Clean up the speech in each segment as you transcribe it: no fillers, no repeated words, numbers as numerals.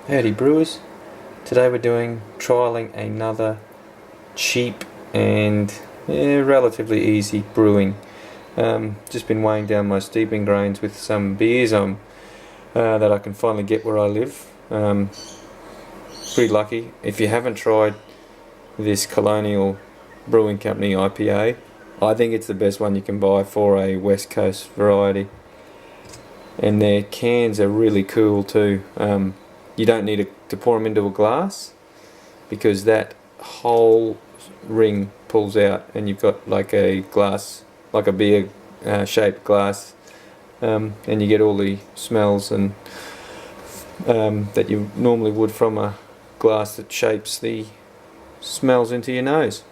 Howdy brewers, today we're doing trialling another cheap and relatively easy brewing. Just been weighing down my steeping grains with some beers that I can finally get where I live. Pretty lucky. If you haven't tried this Colonial Brewing Company IPA, I think it's the best one you can buy for a West Coast variety. And their cans are really cool too. You don't need to pour them into a glass because that whole ring pulls out and you've got like a glass, like a beer shaped glass, and you get all the smells and that you normally would from a glass that shapes the smells into your nose.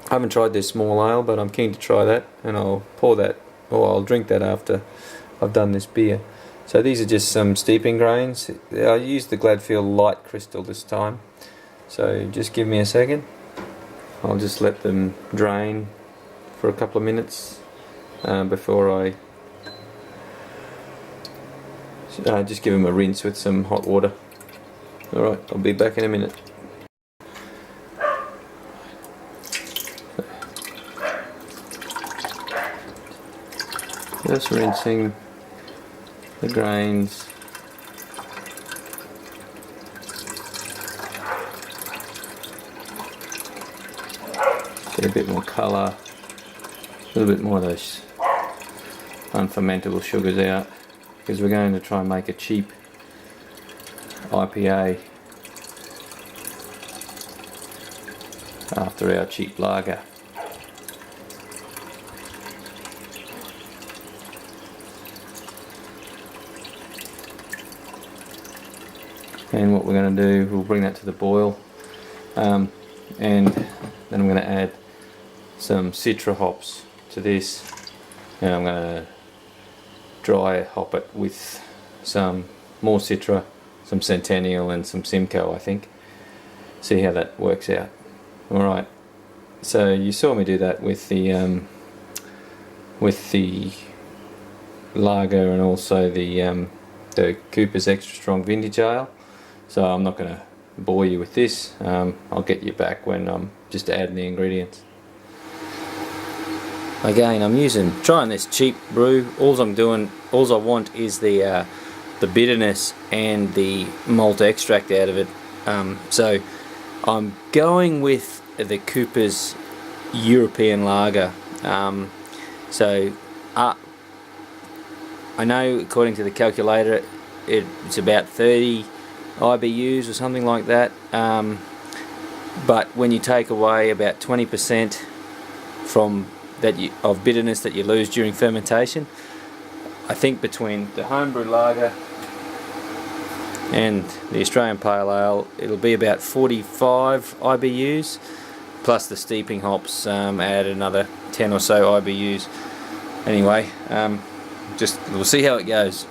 I haven't tried this small ale, but I'm keen to try that, and I'll pour that, or I'll drink that after I've done this beer. So these are just some steeping grains. I used the Gladfield Light Crystal this time, so just give me a second. I'll just let them drain for a couple of minutes before I just give them a rinse with some hot water. Alright, I'll be back in a minute. Just rinsing the grains. Get a bit more colour, a little bit more of those unfermentable sugars out, because we're going to try and make a cheap IPA after our cheap lager. And what we're going to do, we'll bring that to the boil, and then I'm going to add some Citra hops to this, and I'm going to dry hop it with some more Citra, some Centennial and some Simcoe, I think. See how that works out. Alright, so you saw me do that with the lager and also the Cooper's Extra Strong Vintage Ale. So I'm not going to bore you with this. I'll get you back when I'm just adding the ingredients. Again, I'm trying this cheap brew. All I want is the bitterness and the malt extract out of it. So I'm going with the Cooper's European Lager. So I know according to the calculator it's about 30 IBUs or something like that, but when you take away about 20% from that of bitterness that you lose during fermentation, I think between the homebrew lager and the Australian Pale Ale it'll be about 45 IBUs, plus the steeping hops add another 10 or so IBUs. Anyway, we'll see how it goes.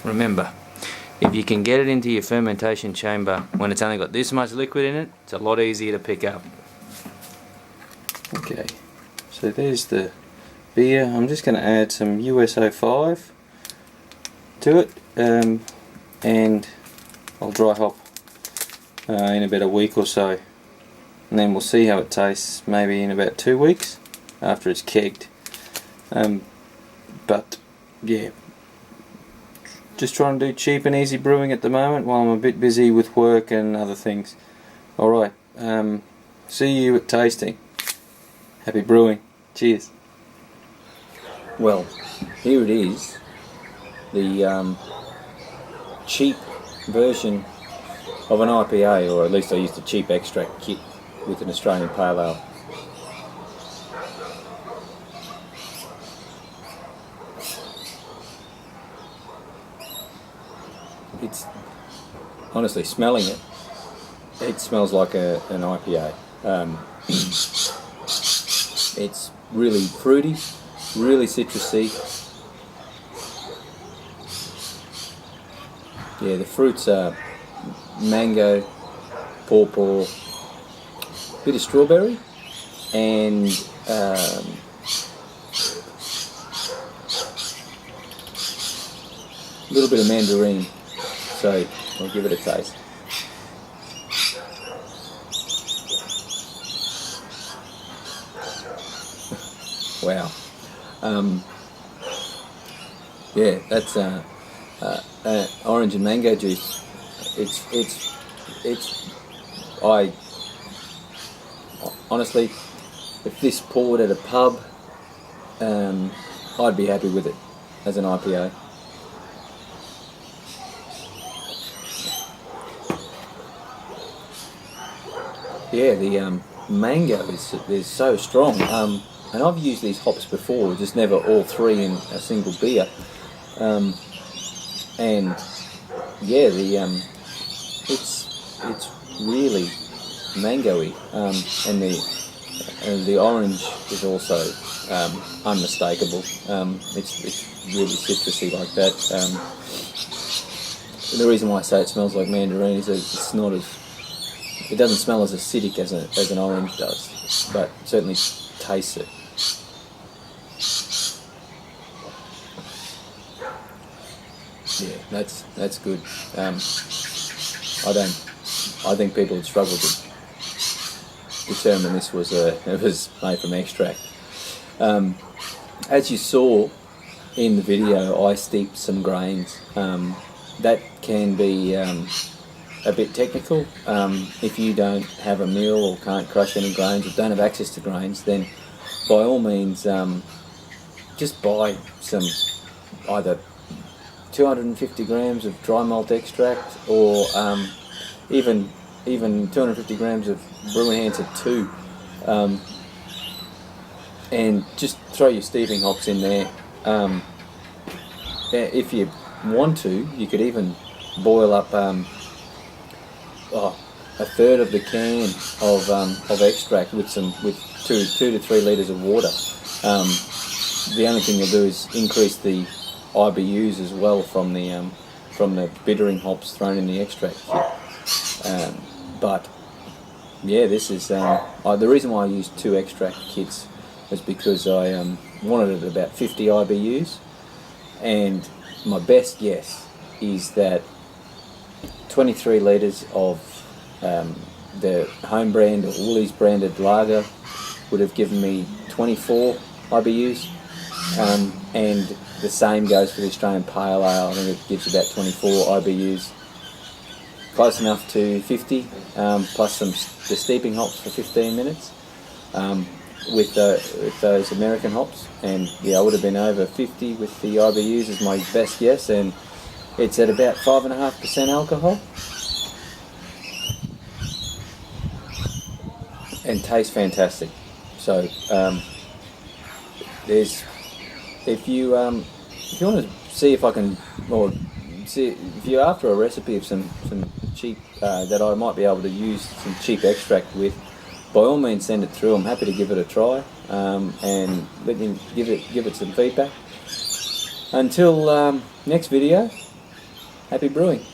Remember, if you can get it into your fermentation chamber when it's only got this much liquid in it, it's a lot easier to pick up. Okay, so there's the beer. I'm just going to add some US-05 to it, and I'll dry hop in about a week or so, and then we'll see how it tastes maybe in about 2 weeks after it's kegged. But yeah, just trying to do cheap and easy brewing at the moment while I'm a bit busy with work and other things. Alright, see you at tasting. Happy brewing. Cheers. Well, here it is, the cheap version of an IPA, or at least I used a cheap extract kit with an Australian Pale Ale. It's honestly, smelling it, it smells like an IPA. It's really fruity, really citrusy. Yeah, the fruits are mango, pawpaw, bit of strawberry, and a little bit of mandarin. So I'll give it a taste. Wow. Yeah, that's orange and mango juice. I honestly, if this poured at a pub, I'd be happy with it as an IPA. Yeah, the mango is so strong. And I've used these hops before, just never all three in a single beer. And yeah, it's really mangoey, and the orange is also unmistakable. It's really citrusy like that. The reason why I say it smells like mandarin is that it doesn't smell as acidic as an orange does, but certainly tastes it. Yeah, that's good. I think people would struggle to determine it was made from extract. As you saw in the video, I steeped some grains. That can be a bit technical. If you don't have a mill or can't crush any grains or don't have access to grains, then by all means just buy some either 250 grams of dry malt extract, or even 250 grams of Brew Enhancer 2, and just throw your steeping hops in there. If you want to, you could even boil up a third of the can of extract with 2 to 3 litres of water. The only thing you'll do is increase the IBUs as well from the bittering hops thrown in the extract kit. But yeah, this is the reason why I used 2 extract kits was because I wanted it at about 50 IBUs, and my best guess is that 23 litres of the home brand or Woolies branded lager would have given me 24 IBUs, and the same goes for the Australian Pale Ale. I think it gives about 24 IBUs, close enough to 50, plus the steeping hops for 15 minutes with those American hops, and yeah, I would have been over 50 with the IBUs is my best guess, and it's at about 5.5% alcohol, and tastes fantastic. So if you want to see if I can, or see if you're after a recipe of some cheap that I might be able to use some cheap extract with, by all means send it through. I'm happy to give it a try, and let you give it some feedback. Until next video, happy brewing.